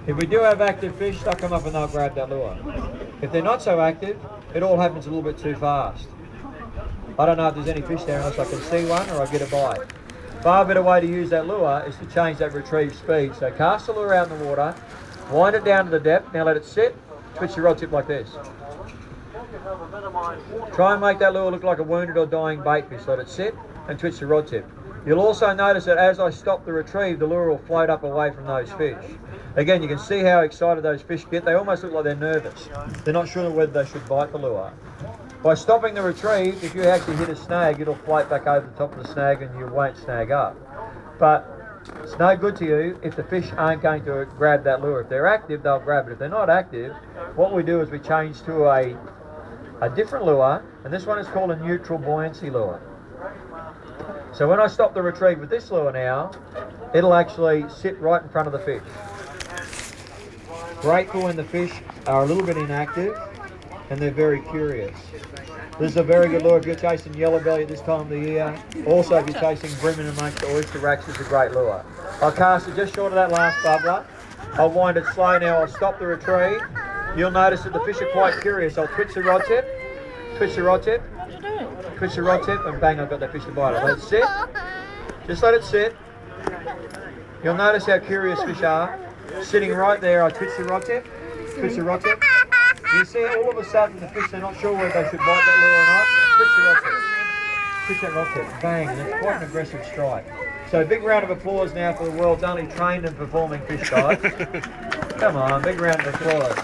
If we do have active fish, they'll come up and they'll grab that lure. If they're not so active, it all happens a little bit too fast. I don't know if there's any fish there unless I can see one or I get a bite. Far better way to use that lure is to change that retrieve speed. So cast the lure out in the water, wind it down to the depth, now let it sit, twitch your rod tip like this. Try and make that lure look like a wounded or dying bait fish. Let it sit and twitch the rod tip. You'll also notice that as I stop the retrieve, the lure will float up away from those fish. Again, you can see how excited those fish get. They almost look like they're nervous. They're not sure whether they should bite the lure. By stopping the retrieve, if you actually hit a snag, it'll float back over the top of the snag and you won't snag up. But it's no good to you if the fish aren't going to grab that lure. If they're active, they'll grab it. If they're not active, what we do is we change to a different lure, and this one is called a neutral buoyancy lure. So when I stop the retrieve with this lure now, it'll actually sit right in front of the fish. Great for when the fish are a little bit inactive and they're very curious. This is a very good lure if you're chasing yellowbelly at this time of the year. Also if you're chasing bream amongst the oyster racks, it's a great lure. I'll cast it just short of that last bubbler. I'll wind it slow now, I'll stop the retrieve. You'll notice that the fish are quite curious. I'll twitch the rod tip, twitch the rod tip, twitch the rod tip, and bang, I've got that fish to bite. I'll let it sit, just let it sit. You'll notice how curious fish are. Sitting right there, I twitch the rod tip, twitch the rod tip. You see all of a sudden the fish, they're not sure whether they should bite that lure or not. Twitch the rod tip, twitch that rod tip, bang, and it's quite an aggressive strike. So big round of applause now for the world's only trained and performing fish guys. Come on, big round of applause.